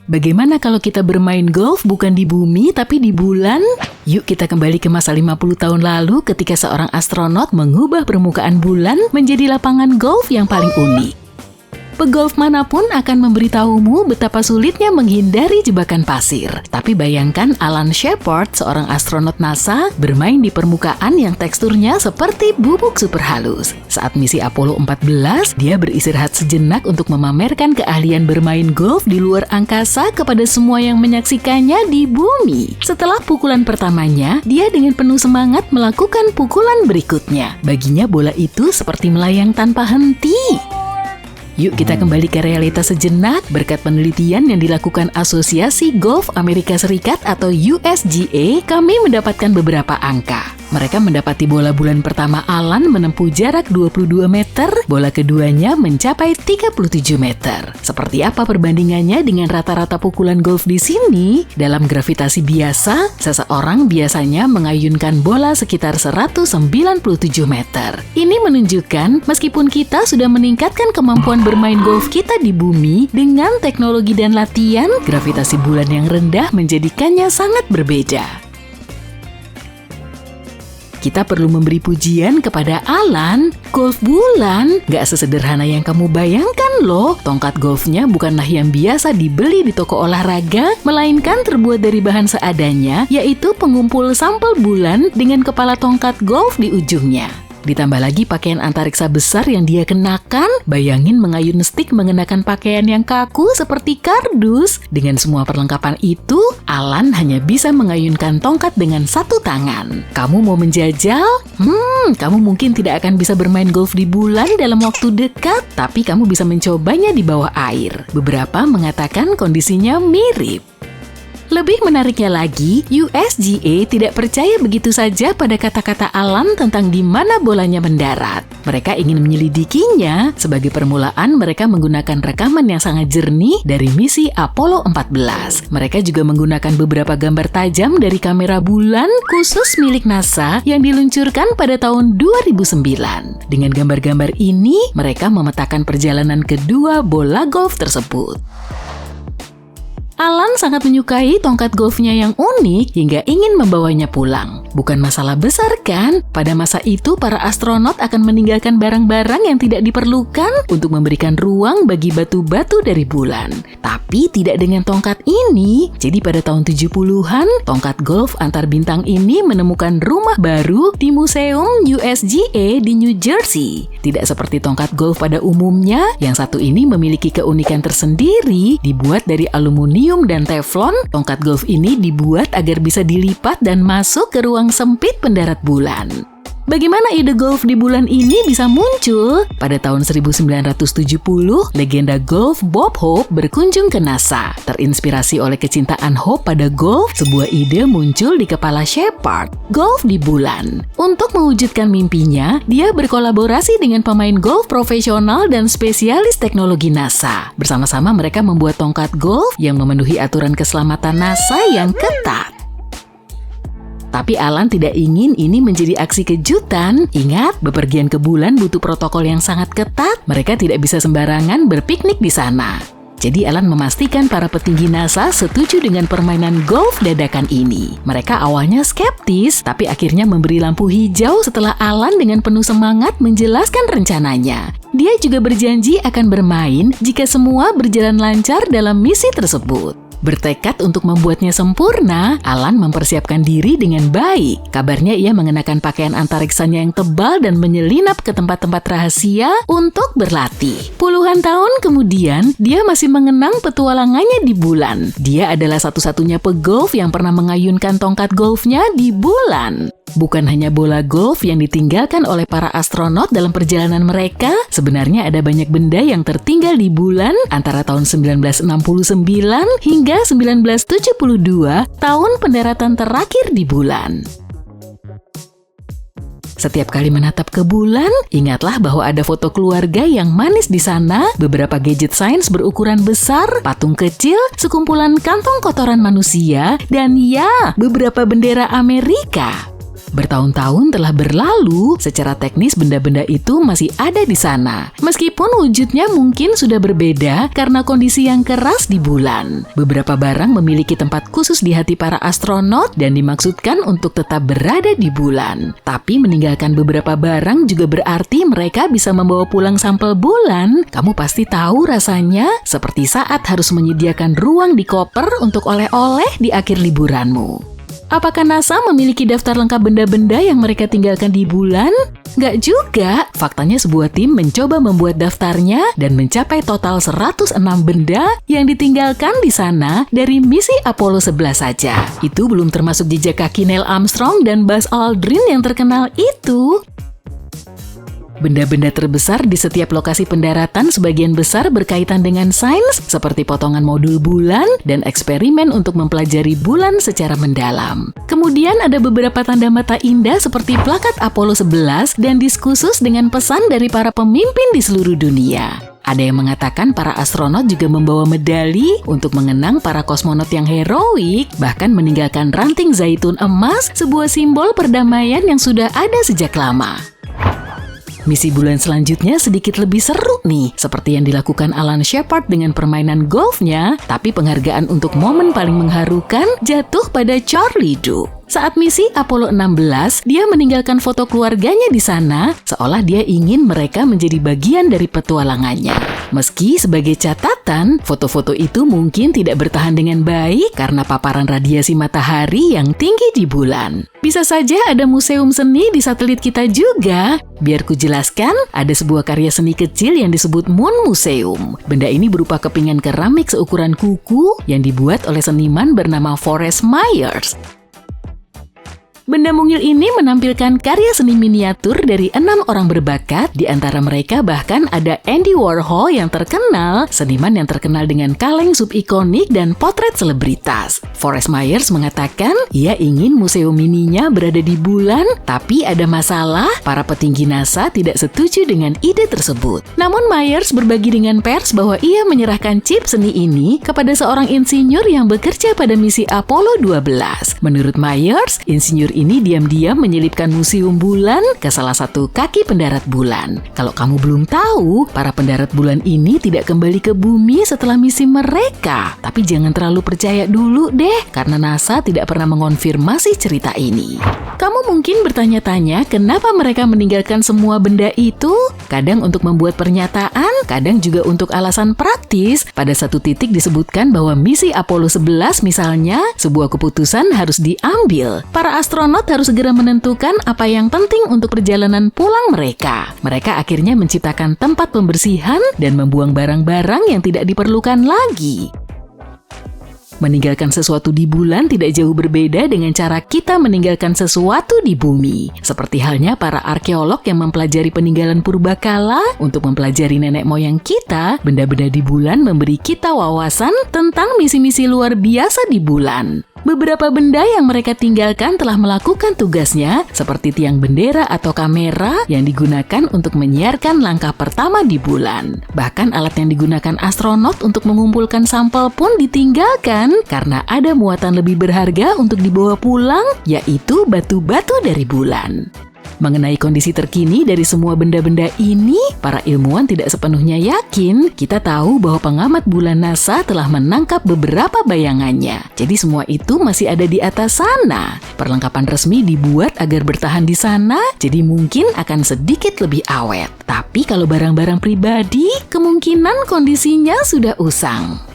Bagaimana kalau kita bermain golf bukan di bumi tapi di bulan? Yuk kita kembali ke masa 50 tahun lalu ketika seorang astronot mengubah permukaan bulan menjadi lapangan golf yang paling unik. Pegolf manapun akan memberitahumu betapa sulitnya menghindari jebakan pasir. Tapi bayangkan Alan Shepard, seorang astronot NASA, bermain di permukaan yang teksturnya seperti bubuk super halus. Saat misi Apollo 14, dia beristirahat sejenak untuk memamerkan keahlian bermain golf di luar angkasa kepada semua yang menyaksikannya di bumi. Setelah pukulan pertamanya, dia dengan penuh semangat melakukan pukulan berikutnya. Baginya bola itu seperti melayang tanpa henti. Yuk kita kembali ke realitas sejenak. Berkat penelitian yang dilakukan Asosiasi Golf Amerika Serikat atau USGA, kami mendapatkan beberapa angka. Mereka mendapati bola bulan pertama Alan menempuh jarak 22 meter, bola keduanya mencapai 37 meter. Seperti apa perbandingannya dengan rata-rata pukulan golf di sini? Dalam gravitasi biasa, seseorang biasanya mengayunkan bola sekitar 197 meter. Ini menunjukkan meskipun kita sudah meningkatkan kemampuan bermain golf kita di bumi, dengan teknologi dan latihan, gravitasi bulan yang rendah menjadikannya sangat berbeda. Kita perlu memberi pujian kepada Alan. Golf bulan gak sesederhana yang kamu bayangkan loh. Tongkat golfnya bukanlah yang biasa dibeli di toko olahraga, melainkan terbuat dari bahan seadanya, yaitu pengumpul sampel bulan dengan kepala tongkat golf di ujungnya. Ditambah lagi pakaian antariksa besar yang dia kenakan. Bayangin mengayun stick mengenakan pakaian yang kaku seperti kardus. Dengan semua perlengkapan itu, Alan hanya bisa mengayunkan tongkat dengan satu tangan. Kamu mau menjajal? Kamu mungkin tidak akan bisa bermain golf di bulan dalam waktu dekat, tapi kamu bisa mencobanya di bawah air. Beberapa mengatakan kondisinya mirip. Lebih menariknya lagi, USGA tidak percaya begitu saja pada kata-kata Alan tentang di mana bolanya mendarat. Mereka ingin menyelidikinya. Sebagai permulaan, mereka menggunakan rekaman yang sangat jernih dari misi Apollo 14. Mereka juga menggunakan beberapa gambar tajam dari kamera bulan khusus milik NASA yang diluncurkan pada tahun 2009. Dengan gambar-gambar ini, mereka memetakan perjalanan kedua bola golf tersebut. Alan sangat menyukai tongkat golfnya yang unik hingga ingin membawanya pulang. Bukan masalah besar kan? Pada masa itu, para astronot akan meninggalkan barang-barang yang tidak diperlukan untuk memberikan ruang bagi batu-batu dari bulan. Tapi tidak dengan tongkat ini. Jadi pada tahun 70-an, tongkat golf antar bintang ini menemukan rumah baru di Museum USGA di New Jersey. Tidak seperti tongkat golf pada umumnya, yang satu ini memiliki keunikan tersendiri, dibuat dari aluminium dan teflon. Tongkat golf ini dibuat agar bisa dilipat dan masuk ke ruang sempit pendarat bulan. Bagaimana ide golf di bulan ini bisa muncul? Pada tahun 1970, legenda golf Bob Hope berkunjung ke NASA. Terinspirasi oleh kecintaan Hope pada golf, sebuah ide muncul di kepala Shepard, golf di bulan. Untuk mewujudkan mimpinya, dia berkolaborasi dengan pemain golf profesional dan spesialis teknologi NASA. Bersama-sama mereka membuat tongkat golf yang memenuhi aturan keselamatan NASA yang ketat. Tapi Alan tidak ingin ini menjadi aksi kejutan. Ingat, bepergian ke bulan butuh protokol yang sangat ketat. Mereka tidak bisa sembarangan berpiknik di sana. Jadi Alan memastikan para petinggi NASA setuju dengan permainan golf dadakan ini. Mereka awalnya skeptis, tapi akhirnya memberi lampu hijau setelah Alan dengan penuh semangat menjelaskan rencananya. Dia juga berjanji akan bermain jika semua berjalan lancar dalam misi tersebut. Bertekad untuk membuatnya sempurna, Alan mempersiapkan diri dengan baik. Kabarnya ia mengenakan pakaian antariksanya yang tebal dan menyelinap ke tempat-tempat rahasia untuk berlatih. Puluhan tahun kemudian, dia masih mengenang petualangannya di bulan. Dia adalah satu-satunya pegolf yang pernah mengayunkan tongkat golfnya di bulan. Bukan hanya bola golf yang ditinggalkan oleh para astronot dalam perjalanan mereka, sebenarnya ada banyak benda yang tertinggal di bulan antara tahun 1969 hingga 1972, tahun pendaratan terakhir di bulan. Setiap kali menatap ke bulan, ingatlah bahwa ada foto keluarga yang manis di sana, beberapa gadget sains berukuran besar, patung kecil, sekumpulan kantong kotoran manusia, dan ya, beberapa bendera Amerika. Bertahun-tahun telah berlalu, secara teknis benda-benda itu masih ada di sana. Meskipun wujudnya mungkin sudah berbeda karena kondisi yang keras di bulan. Beberapa barang memiliki tempat khusus di hati para astronot dan dimaksudkan untuk tetap berada di bulan. Tapi meninggalkan beberapa barang juga berarti mereka bisa membawa pulang sampel bulan. Kamu pasti tahu rasanya seperti saat harus menyediakan ruang di koper untuk oleh-oleh di akhir liburanmu. Apakah NASA memiliki daftar lengkap benda-benda yang mereka tinggalkan di bulan? Nggak juga. Faktanya sebuah tim mencoba membuat daftarnya dan mencapai total 106 benda yang ditinggalkan di sana dari misi Apollo 11 saja. Itu belum termasuk jejak kaki Neil Armstrong dan Buzz Aldrin yang terkenal itu. Benda-benda terbesar di setiap lokasi pendaratan sebagian besar berkaitan dengan sains, seperti potongan modul bulan dan eksperimen untuk mempelajari bulan secara mendalam. Kemudian ada beberapa tanda mata indah seperti plakat Apollo 11 dan diskursus dengan pesan dari para pemimpin di seluruh dunia. Ada yang mengatakan para astronot juga membawa medali untuk mengenang para kosmonot yang heroik, bahkan meninggalkan ranting zaitun emas, sebuah simbol perdamaian yang sudah ada sejak lama. Misi bulan selanjutnya sedikit lebih seru nih, seperti yang dilakukan Alan Shepard dengan permainan golfnya, tapi penghargaan untuk momen paling mengharukan jatuh pada Charlie Duke. Saat misi Apollo 16, dia meninggalkan foto keluarganya di sana, seolah dia ingin mereka menjadi bagian dari petualangannya. Meski sebagai catatan, foto-foto itu mungkin tidak bertahan dengan baik karena paparan radiasi matahari yang tinggi di bulan. Bisa saja ada museum seni di satelit kita juga. Biar ku jelaskan, ada sebuah karya seni kecil yang disebut Moon Museum. Benda ini berupa kepingan keramik seukuran kuku yang dibuat oleh seniman bernama Forrest Myers. Benda mungil ini menampilkan karya seni miniatur dari 6 orang berbakat, di antara mereka bahkan ada Andy Warhol yang terkenal, seniman yang terkenal dengan kaleng subikonik dan potret selebritas. Forrest Myers mengatakan ia ingin museum mininya berada di bulan, tapi ada masalah, para petinggi NASA tidak setuju dengan ide tersebut. Namun Myers berbagi dengan pers bahwa ia menyerahkan chip seni ini kepada seorang insinyur yang bekerja pada misi Apollo 12. Menurut Myers, insinyur ini diam-diam menyelipkan museum bulan ke salah satu kaki pendarat bulan. Kalau kamu belum tahu, para pendarat bulan ini tidak kembali ke bumi setelah misi mereka. Tapi jangan terlalu percaya dulu deh, karena NASA tidak pernah mengonfirmasi cerita ini. Kamu mungkin bertanya-tanya kenapa mereka meninggalkan semua benda itu? Kadang untuk membuat pernyataan, kadang juga untuk alasan praktis. Pada satu titik disebutkan bahwa misi Apollo 11 misalnya, sebuah keputusan harus diambil. Para astronot harus segera menentukan apa yang penting untuk perjalanan pulang mereka. Mereka akhirnya menciptakan tempat pembersihan dan membuang barang-barang yang tidak diperlukan lagi. Meninggalkan sesuatu di bulan tidak jauh berbeda dengan cara kita meninggalkan sesuatu di bumi. Seperti halnya para arkeolog yang mempelajari peninggalan purbakala untuk mempelajari nenek moyang kita, benda-benda di bulan memberi kita wawasan tentang misi-misi luar biasa di bulan. Beberapa benda yang mereka tinggalkan telah melakukan tugasnya, seperti tiang bendera atau kamera yang digunakan untuk menyiarkan langkah pertama di bulan. Bahkan alat yang digunakan astronot untuk mengumpulkan sampel pun ditinggalkan karena ada muatan lebih berharga untuk dibawa pulang, yaitu batu-batu dari bulan. Mengenai kondisi terkini dari semua benda-benda ini, para ilmuwan tidak sepenuhnya yakin. Kita tahu bahwa pengamat bulan NASA telah menangkap beberapa bayangannya. Jadi semua itu masih ada di atas sana. Perlengkapan resmi dibuat agar bertahan di sana, jadi mungkin akan sedikit lebih awet. Tapi kalau barang-barang pribadi, kemungkinan kondisinya sudah usang.